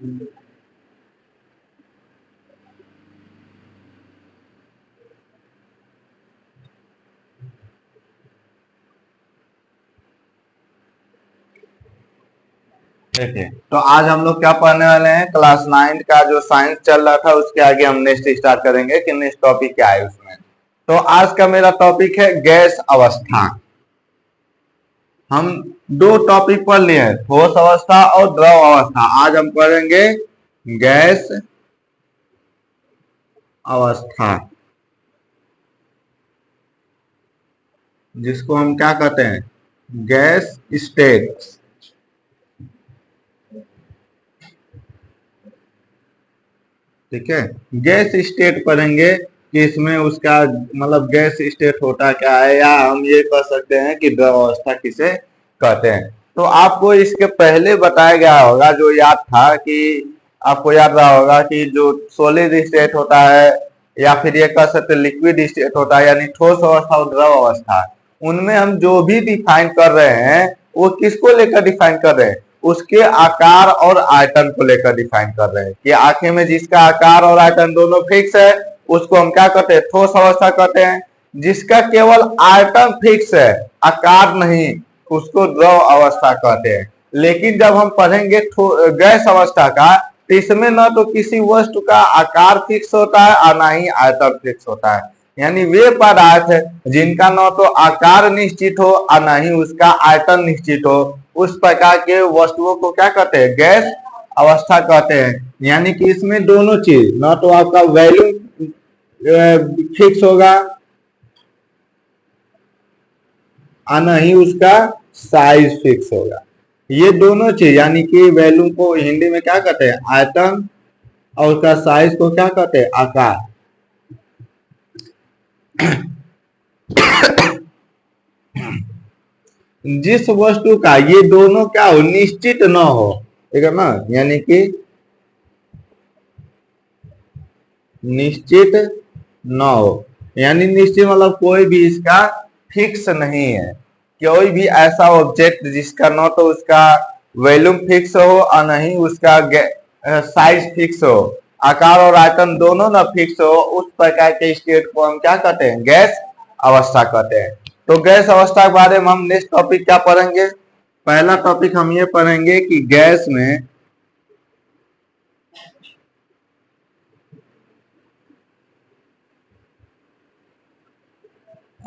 देखिए, तो आज हम लोग क्या पढ़ने वाले हैं, क्लास 9 का जो साइंस चल रहा था उसके आगे हम नेक्स्ट स्टार्ट करेंगे कि नेक्स्ट टॉपिक क्या है उसमें। तो आज का मेरा टॉपिक है गैस अवस्था। हम दो टॉपिक पढ़ लिए हैं, ठोस अवस्था और द्रव अवस्था। आज हम पढ़ेंगे गैस अवस्था, जिसको हम क्या कहते हैं, गैस स्टेट। ठीक है, गैस स्टेट पढ़ेंगे कि इसमें उसका मतलब गैस स्टेट होता क्या है, या हम ये कह सकते हैं कि द्रव अवस्था किसे कहते हैं। तो आपको इसके पहले बताया गया होगा, जो याद था कि आपको याद रहा होगा कि जो सॉलिड स्टेट होता है या फिर ये कह सकते लिक्विड स्टेट होता है, यानी ठोस अवस्था और द्रव अवस्था, उनमें हम जो भी डिफाइन कर रहे हैं वो किसको लेकर डिफाइन कर रहे हैं, उसके आकार और आयतन को लेकर डिफाइन कर रहे हैं कि आंखें में जिसका आकार और आयतन दोनों फिक्स है उसको हम क्या कहते हैं, ठोस अवस्था कहते हैं। जिसका केवल आयतन फिक्स है, आकार नहीं, उसको द्रव अवस्था कहते हैं। लेकिन जब हम पढ़ेंगे गैस अवस्था का, तो इसमें न तो किसी वस्तु का आकार फिक्स होता है और ना ही आयतन फिक्स होता है। यानी वे पदार्थ जिनका न तो आकार निश्चित हो और न ही उसका आयतन निश्चित हो, उस प्रकार के वस्तुओं को क्या कहते हैं, गैस अवस्था कहते हैं। यानी कि इसमें दोनों चीज, न तो आपका वैल्यू फिक्स होगा और न ही उसका साइज फिक्स होगा। ये दोनों चीज यानी कि वैल्यू को हिंदी में क्या कहते हैं, आयतन, और उसका साइज को क्या कहते हैं, आकार। जिस वस्तु का ये दोनों क्या हो, निश्चित न हो, ठीक है ना, यानी कि निश्चित न हो, यानी निश्चित मतलब कोई भी इसका फिक्स नहीं है। कोई भी ऐसा ऑब्जेक्ट जिसका न तो उसका वॉल्यूम फिक्स हो और नहीं उसका साइज फिक्स हो, आकार और आयतन दोनों ना फिक्स हो, उस प्रकार के स्टेट को हम क्या कहते हैं, गैस अवस्था कहते हैं। तो गैस अवस्था के बारे में हम नेक्स्ट टॉपिक क्या पढ़ेंगे, पहला टॉपिक हम ये पढ़ेंगे कि गैस में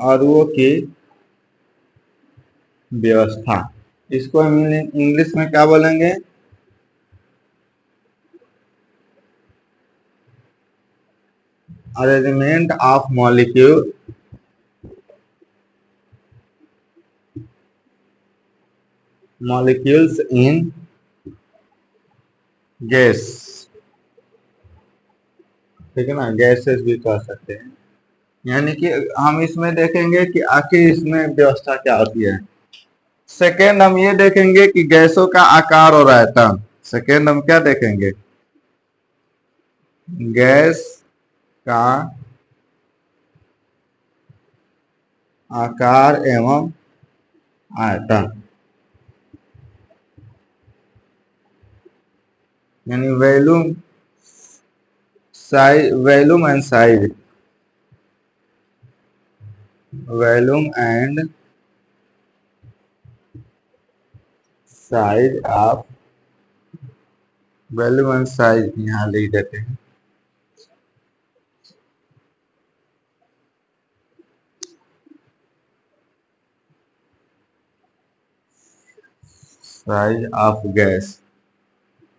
अणुओं की व्यवस्था। इसको हम इंग्लिश में क्या बोलेंगे, arrangement of molecules in gas. ठीक है ना, गैसेस भी कह सकते हैं। यानी कि हम इसमें देखेंगे कि आखिर इसमें व्यवस्था क्या होती है। सेकेंड हम ये देखेंगे कि गैसों का आकार और आयतन। सेकेंड हम क्या देखेंगे, गैस का आकार एवं आयतन, यानी volume, size, volume and size, volume and size of, volume and size यहाँ लिख देते हैं, साइज ऑफ गैस।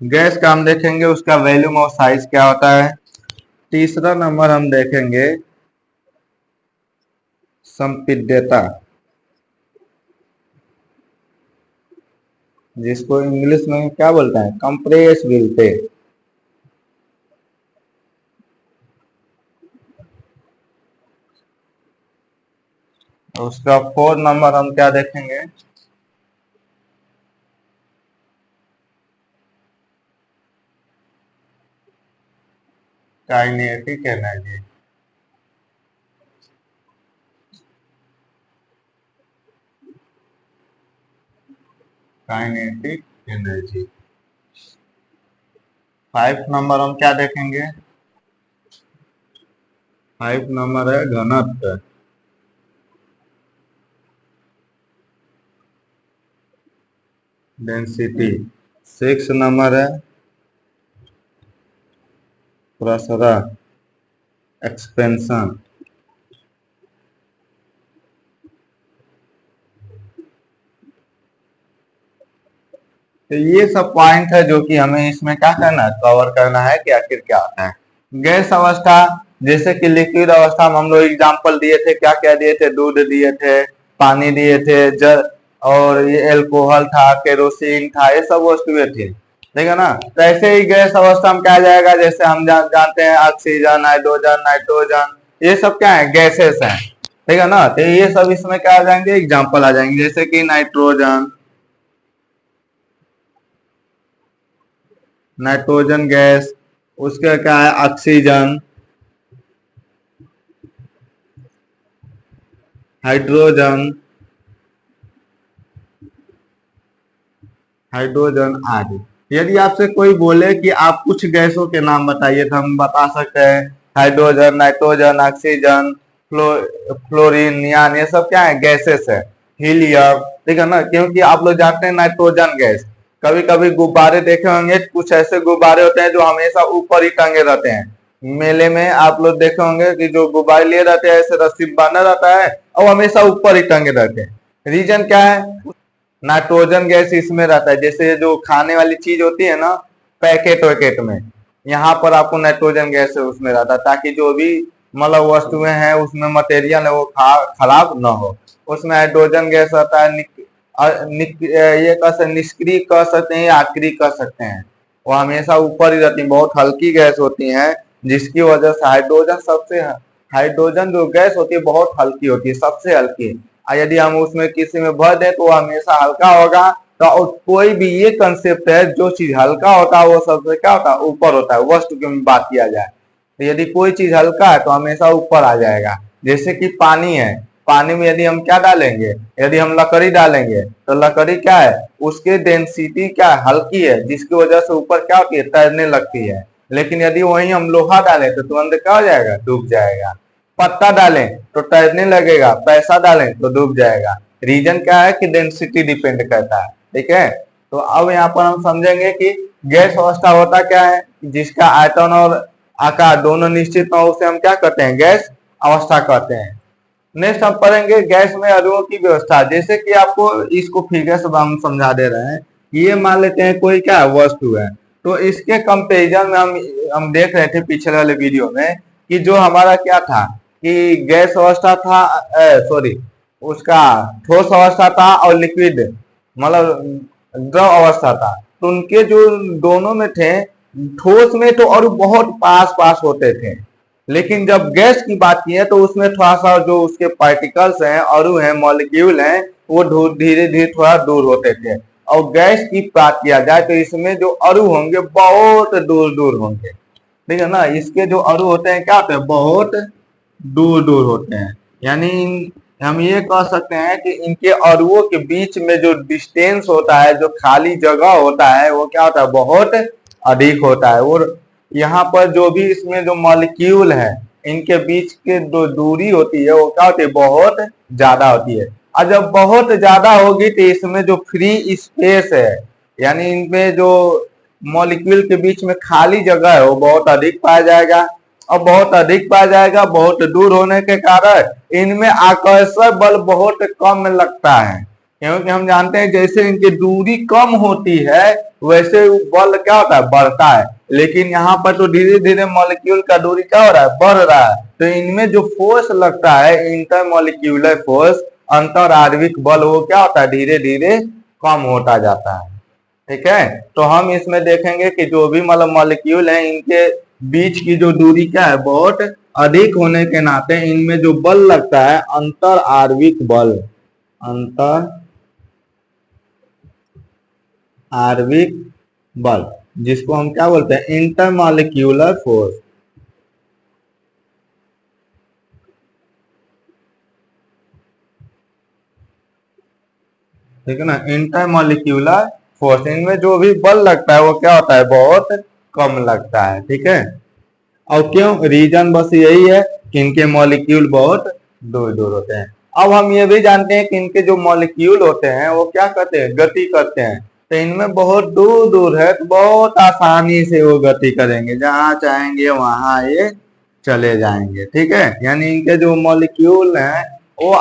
गैस का हम देखेंगे उसका वॉल्यूम और साइज क्या होता है। तीसरा नंबर हम देखेंगे संपीड्यता, जिसको इंग्लिश में क्या बोलते हैं, कंप्रेसिबिलिटी। उसका फोर्थ नंबर हम क्या देखेंगे, kinetic energy. Kinetic energy, 5 number हम क्या देखेंगे? 5 नंबर है घनत्व। डेंसिटी। 6 नंबर है प्रसरण, एक्सपेंशन। तो ये सब पॉइंट है जो कि हमें इसमें क्या करना है, कवर करना है कि आखिर क्या होता है। गैस अवस्था, जैसे कि लिक्विड अवस्था में हम लोग एग्जाम्पल दिए थे, क्या क्या दिए थे? दूध दिए थे, पानी दिए थे, जल, और ये एल्कोहल था, केरोसिन था, ये सब वस्तुएं थी, ठीक है ना। तो ऐसे ही गैस अवस्था में क्या जाएगा, जैसे हम जानते हैं ऑक्सीजन, हाइड्रोजन, नाइट्रोजन, ये सब क्या है? गैसेस हैं, ठीक है ना। तो ये सब इसमें क्या आ जाएंगे? एग्जाम्पल आ जाएंगे, जैसे कि नाइट्रोजन, नाइट्रोजन गैस, उसका क्या है? ऑक्सीजन, हाइड्रोजन, हाइड्रोजन आदि। यदि आपसे कोई बोले कि आप कुछ गैसों के नाम बताइए, तो हम बता सकते हैं हाइड्रोजन, नाइट्रोजन, ऑक्सीजन, फ्लोरीन, नियान, ये सब क्या है? गैसेस है। हीलियम, ठीक है ना, क्योंकि आप लोग जानते हैं नाइट्रोजन गैस, कभी कभी गुब्बारे देखे होंगे, कुछ ऐसे गुब्बारे होते हैं जो हमेशा ऊपर ही टंगे रहते हैं। मेले में आप लोग देखे होंगे कि जो गुब्बारे लिए रहते हैं, ऐसे रस्सी बांधा रहता है और हमेशा ऊपर ही टंगे रहते हैं। रीजन क्या है? नाइट्रोजन गैस इसमें रहता है। जैसे जो खाने वाली चीज होती है ना, पैकेट वैकेट में, यहाँ पर आपको नाइट्रोजन गैस उसमें रहता है, ताकि जो भी मतलब वस्तुएं हैं उसमें मटेरियल है वो खराब ना हो। उसमें हाइड्रोजन गैस रहता है। ये कह सकते, निष्क्रिय कह सकते हैं या अक्रिय कह सकते हैं, वो हमेशा ऊपर ही रहती है, बहुत हल्की गैस होती है, जिसकी वजह से हाइड्रोजन जो गैस होती है बहुत हल्की होती है, सबसे हल्की। यदि हम उसमें किसी में भर दें तो वो हमेशा हल्का होगा। तो कोई भी ये कंसेप्ट है, जो चीज हल्का होता है वो सबसे क्या होता है? ऊपर होता है। वस्तु की बात किया जाए तो यदि कोई चीज हल्का है तो हमेशा ऊपर आ जाएगा। जैसे कि पानी है, पानी में यदि हम क्या डालेंगे, यदि हम लकड़ी डालेंगे तो लकड़ी क्या है? उसकी डेंसिटी क्या है? हल्की है, जिसकी वजह से ऊपर क्या होती है? तैरने लगती है। लेकिन यदि वही हम लोहा डालें तो तुरंत क्या हो जाएगा? डूब जाएगा। पत्ता डालें तो तैरने लगेगा, पैसा डालें तो डूब जाएगा। रीजन क्या है? कि डेंसिटी डिपेंड करता है, ठीक है। तो अब यहाँ पर हम समझेंगे कि गैस अवस्था होता क्या है, जिसका आयतन और आकार दोनों निश्चित हो, उसे हम क्या कहते हैं? गैस अवस्था कहते हैं। नेक्स्ट हम पढ़ेंगे गैस में अणुओं की व्यवस्था। जैसे कि आपको इसको फिगर से हम समझा दे रहे हैं। ये मान लेते हैं कोई क्या वस्तु है, तो इसके कंपेरिजन में हम देख रहे थे पिछले वाले वीडियो में कि जो हमारा क्या था कि गैस अवस्था था, सॉरी, उसका ठोस अवस्था था और लिक्विड मतलब द्रव अवस्था था। तो उनके जो दोनों में थे, ठोस में तो और बहुत पास पास होते थे, लेकिन जब गैस की बात की है तो उसमें थोड़ा सा जो उसके पार्टिकल्स हैं, अणु हैं, मॉलिक्यूल हैं, वो धीरे धीरे थोड़ा दूर होते थे। और गैस की बात किया जाए तो इसमें जो अणु होंगे बहुत दूर दूर होंगे, ठीक है ना। इसके जो अणु होते हैं क्या होते हैं? बहुत दूर दूर होते हैं। यानी हम ये कह सकते हैं कि इनके अणुओं के बीच में जो डिस्टेंस होता है, जो खाली जगह होता है, वो क्या होता है? बहुत अधिक होता है। और यहाँ पर जो भी इसमें जो मॉलिक्यूल है, इनके बीच के जो दूरी होती है वो क्या होती है? बहुत ज्यादा होती है। और जब बहुत ज्यादा होगी तो इसमें जो फ्री स्पेस है, यानी इनमें जो मॉलिक्यूल के बीच में खाली जगह है, वो बहुत अधिक पाया जाएगा। और बहुत अधिक पाया जाएगा, बहुत दूर होने के कारण इनमें आकर्षक बल बहुत कम लगता है, क्योंकि हम जानते हैं जैसे इनकी दूरी कम होती है वैसे बल क्या होता है? बढ़ता है। लेकिन यहाँ पर तो धीरे धीरे मॉलिक्यूल का दूरी क्या हो रहा है? बढ़ रहा है। तो इनमें जो फोर्स लगता है, इंटरमॉलिक्यूलर फोर्स, अंतर आणविक बल, वो क्या होता है? धीरे धीरे कम होता जाता है, ठीक है। तो हम इसमें देखेंगे कि जो भी मतलब मॉलिक्यूल है, इनके बीच की जो दूरी क्या है? बहुत अधिक होने के नाते इनमें जो बल लगता है, अंतर आणविक बल, अंतर आणविक बल, जिसको हम क्या बोलते हैं? इंटरमॉलिक्यूलर फोर्स, ठीक है ना। इंटरमॉलिक्यूलर फोर्स, इनमें जो भी बल लगता है वो क्या होता है? बहुत कम लगता है। ठीक है, और क्यों, रीजन बस यही है कि इनके मॉलिक्यूल बहुत दूर दूर होते हैं। अब हम ये भी जानते हैं कि इनके जो मॉलिक्यूल होते हैं वो क्या करते हैं, गति करते हैं। तो इनमें बहुत दूर दूर है तो बहुत आसानी से वो गति करेंगे, जहां चाहेंगे वहां ये चले जाएंगे। ठीक है, यानी इनके जो मॉलिक्यूल हैं वो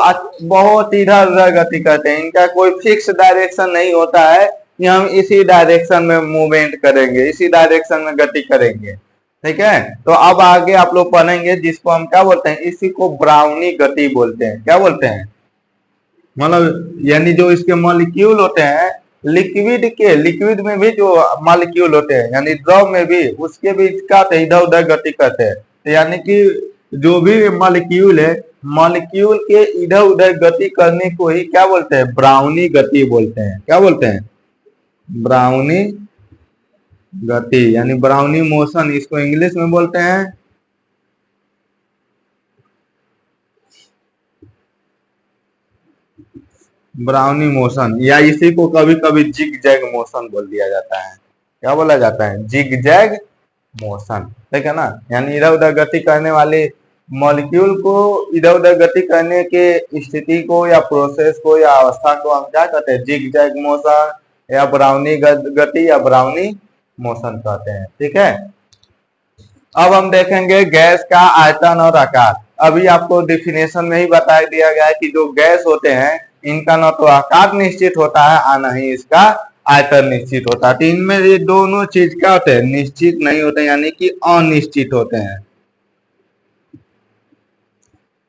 बहुत इधर उधर गति करते हैं। इनका कोई फिक्स डायरेक्शन नहीं होता है कि हम इसी डायरेक्शन में मूवमेंट करेंगे, इसी डायरेक्शन में गति करेंगे। ठीक है, तो अब आगे आप लोग पढ़ेंगे जिसको हम क्या बोलते हैं, इसी को ब्राउनी गति बोलते हैं। क्या बोलते हैं, मतलब यानी जो इसके मॉलिक्यूल होते हैं, लिक्विड में भी जो मॉलिक्यूल होते हैं यानी द्रव में भी, उसके भी क्या होते हैं, इधर उधर गति करते हैं। तो यानी कि जो भी मॉलिक्यूल है, मॉलिक्यूल के इधर उधर गति करने को ही क्या बोलते हैं, ब्राउनी गति बोलते हैं। क्या बोलते हैं, ब्राउनी गति, यानी ब्राउनी मोशन, इसको इंग्लिश में बोलते हैं ब्राउनी मोशन, या इसी को कभी कभी जिग जैग मोशन बोल दिया जाता है। क्या बोला जाता है, जिग जैग मोशन। ठीक है ना, यानी इधर उधर गति करने वाले मॉलिक्यूल को इधर उधर गति करने के स्थिति को या प्रोसेस को या अवस्था को हम क्या कहते हैं, जिग जैग मोशन या ब्राउनी गति या ब्राउनी मोशन कहते हैं। ठीक है, अब हम देखेंगे गैस का आयतन और आकार। अभी आपको डिफिनेशन में ही बता दिया गया है कि जो गैस होते हैं इनका न तो आकार निश्चित होता है और न ही इसका आयतन निश्चित होता है। तो इनमें ये दोनों चीज क्या होते हैं, निश्चित नहीं होते, यानी कि अनिश्चित होते हैं।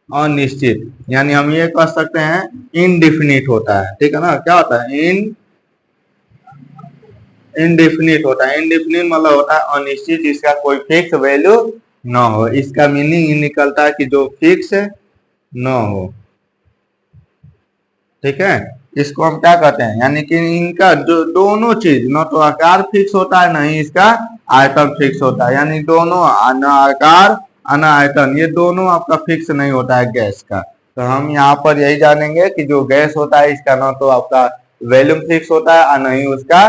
अनिश्चित, यानी हम ये कह सकते हैं इनडिफिनिट होता है। ठीक है ना, क्या होता है, इनडिफिनिट होता है। इनडिफिनिट मतलब होता है अनिश्चित, इसका कोई फिक्स वैल्यू न हो। इसका मीनिंग ये निकलता है कि जो फिक्स न हो। ठीक है, इसको हम क्या कहते हैं, यानी कि इनका जो दोनों चीज, न तो आकार फिक्स होता है, न ही इसका आयतन फिक्स होता है। यानी दोनों, न आकार न आयतन, ये दोनों आपका फिक्स नहीं होता है गैस का। तो हम यहाँ पर यही जानेंगे कि जो गैस होता है इसका न तो आपका वॉल्यूम फिक्स होता है और न ही उसका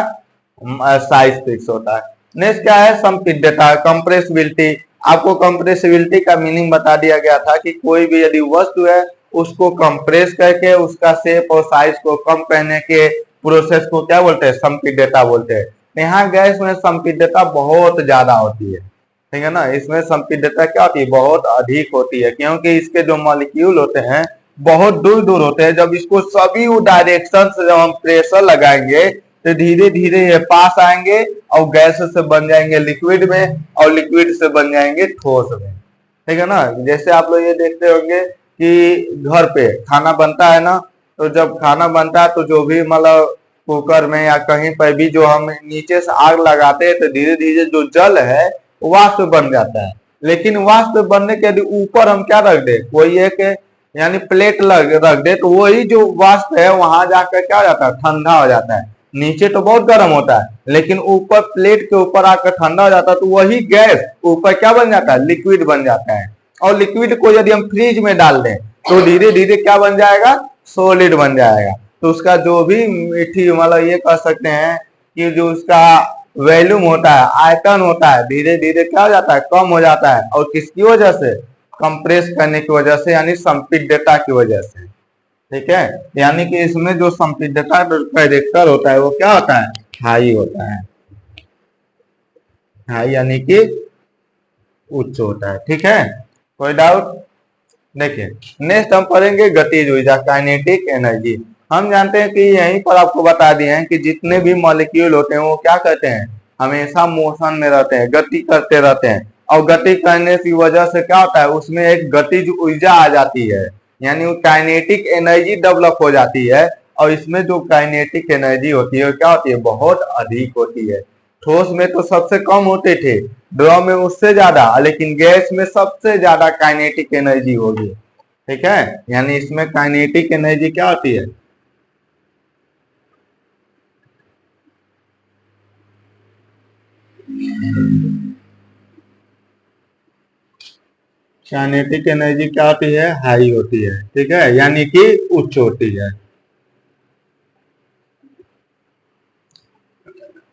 साइज फिक्स होता है। नेक्स्ट क्या है, संपीड्यता, कंप्रेसिबिलिटी। आपको कंप्रेसिबिलिटी का मीनिंग बता दिया गया था कि कोई भी यदि वस्तु है उसको कंप्रेस करके उसका शेप और साइज को कम करने के प्रोसेस को क्या बोलते हैं, संपीड्यता बोलते हैं। यहाँ गैस में संपीड्यता बहुत ज्यादा होती है। ठीक है ना, इसमें संपीड्यता क्या होती है, बहुत अधिक होती है, क्योंकि इसके जो मॉलिक्यूल होते हैं बहुत दूर दूर होते हैं। जब इसको सभी डायरेक्शन से जब हम प्रेशर लगाएंगे तो धीरे धीरे ये पास आएंगे और गैस से बन जाएंगे लिक्विड में, और लिक्विड से बन जाएंगे ठोस में। ठीक है ना, जैसे आप लोग ये देखते होंगे कि घर पे खाना बनता है ना, तो जब खाना बनता है तो जो भी मतलब कुकर में या कहीं पर भी जो हम नीचे से आग लगाते हैं तो धीरे धीरे जो जल है वाष्प बन जाता है। लेकिन वाष्प बनने के यदि ऊपर हम क्या रख दे, कोई एक यानी प्लेट रख दे, तो वही जो वाष्प है वहां जाकर क्या हो जाता है, ठंडा हो जाता है। नीचे तो बहुत गर्म होता है, लेकिन ऊपर प्लेट के ऊपर आकर ठंडा हो जाता है, तो वही गैस ऊपर क्या बन जाता है, लिक्विड बन जाता है। और लिक्विड को यदि हम फ्रिज में डाल दें तो धीरे धीरे क्या बन जाएगा, सॉलिड बन जाएगा। तो उसका जो भी मीठी मतलब ये कह सकते हैं कि जो उसका वॉल्यूम होता है, आयतन होता है, धीरे धीरे क्या हो जाता है, कम हो जाता है। और किसकी वजह से, कंप्रेस करने की वजह से, यानी संपीड्यता की वजह से। ठीक है, यानी कि इसमें जो संपीड्यता कैरेक्टर होता है वो क्या होता है, हाई होता है। हाई यानी कि उच्च होता है। ठीक है, कोई डाउट? देखिए नेक्स्ट हम पढ़ेंगे गतिज ऊर्जा, काइनेटिक एनर्जी। हम जानते हैं कि यहीं पर आपको बता दिए हैं कि जितने भी मॉलिक्यूल होते हैं वो क्या करते हैं, हमेशा मोशन में रहते हैं, गति करते रहते हैं। और गति करने की वजह से क्या होता है, उसमें एक गतिज ऊर्जा आ जाती है, यानी काइनेटिक एनर्जी डेवलप हो जाती है। और इसमें जो काइनेटिक एनर्जी होती है क्या होती है, बहुत अधिक होती है। ठोस में तो सबसे कम होते थे, द्रव में उससे ज्यादा, लेकिन गैस में सबसे ज्यादा काइनेटिक एनर्जी होगी। ठीक है, यानी इसमें काइनेटिक एनर्जी क्या होती है, काइनेटिक एनर्जी क्या होती है, हाई होती है। ठीक है, यानी कि उच्च होती है।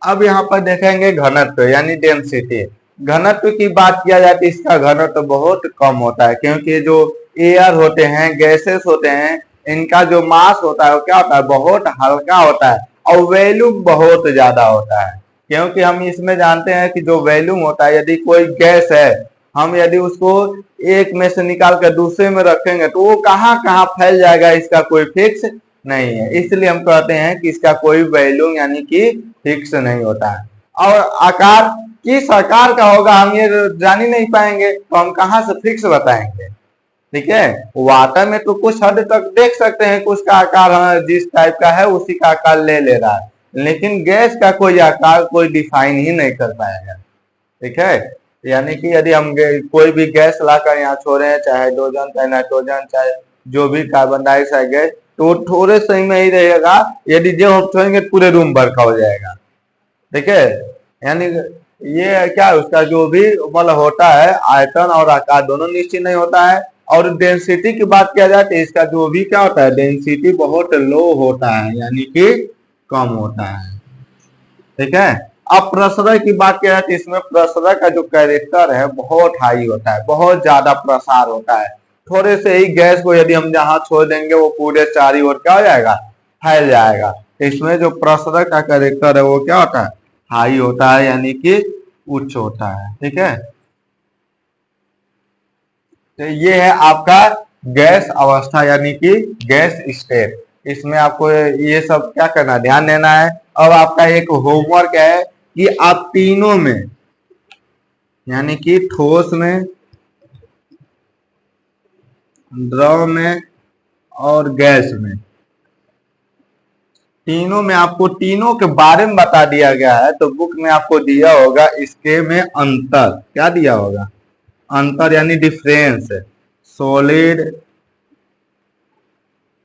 अब यहाँ पर देखेंगे घनत्व यानी डेंसिटी। घनत्व की बात किया जाए तो इसका घनत्व बहुत कम होता है, क्योंकि जो एयर होते हैं, गैसेस होते हैं, इनका जो मास होता है वो क्या होता है, बहुत हल्का होता है और वॉल्यूम बहुत ज्यादा होता है। क्योंकि हम इसमें जानते हैं कि जो वॉल्यूम होता है, यदि कोई गैस है, हम यदि उसको एक में से निकाल कर दूसरे में रखेंगे तो वो कहाँ कहाँ फैल जाएगा, इसका कोई फिक्स नहीं है। इसलिए हम कहते हैं कि इसका कोई वॉल्यूम यानी कि फिक्स नहीं होता है। और आकार किस आकार का होगा हम ये जान ही नहीं पाएंगे, तो हम कहाँ से फिक्स बताएंगे। ठीक है, वाटर में तो कुछ हद तक देख सकते हैं कि उसका आकार जिस टाइप का है उसी का आकार ले ले रहा है, लेकिन गैस का कोई आकार कोई डिफाइन ही नहीं कर पाएगा। ठीक है, यानी कि यदि हम कोई भी गैस लाकर यहाँ छोड़े हैं, चाहे हाइड्रोजन, चाहे नाइट्रोजन, चाहे जो भी कार्बन डाइऑक्साइड गैस, तो वो थोड़े सही में ही रहेगा। यदि जो हम छोड़ेंगे पूरे रूम भर का हो जाएगा। ठीक है, यानी ये क्या है, उसका जो भी मतलब होता है आयतन और आकार दोनों निश्चित नहीं होता है। और डेंसिटी की बात किया जाए तो इसका जो भी क्या होता है, डेंसिटी बहुत लो होता है, यानी कि कम होता है। ठीक है, अब प्रसरण की बात किया जाए तो इसमें प्रसरण का जो कैरेक्टर है बहुत हाई होता है, बहुत ज्यादा प्रसार होता है। थोड़े से ही गैस को यदि हम जहां छोड़ देंगे वो पूरे चारी ओर क्या हो जाएगा, फैल जाएगा। इसमें जो प्रसरण का कैरेक्टर है वो क्या होता है, हाई होता है, यानी कि उच्च होता है। ठीक है, तो ये है आपका गैस अवस्था यानी कि गैस स्टेट। इसमें आपको ये सब क्या करना, ध्यान देना है। अब आपका एक होमवर्क है कि आप तीनों में यानी कि ठोस में, द्रव में और गैस में, तीनों में आपको तीनों के बारे में बता दिया गया है। तो बुक में आपको दिया होगा इसके में अंतर, क्या दिया होगा, अंतर यानी डिफरेंस, सॉलिड,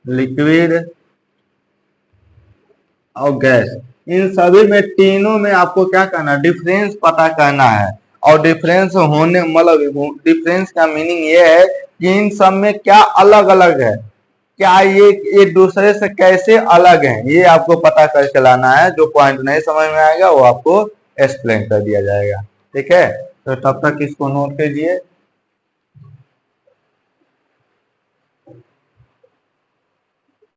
लिक्विड और गैस, इन सभी में तीनों में आपको क्या करना, डिफरेंस पता करना है। और डिफरेंस होने मतलब डिफरेंस का मीनिंग ये है कि इन सब में क्या अलग अलग है, क्या ये एक दूसरे से कैसे अलग है, ये आपको पता करके लाना है। जो पॉइंट नहीं समझ में आएगा वो आपको एक्सप्लेन कर दिया जाएगा। ठीक है, तो तब तक इसको नोट कीजिए।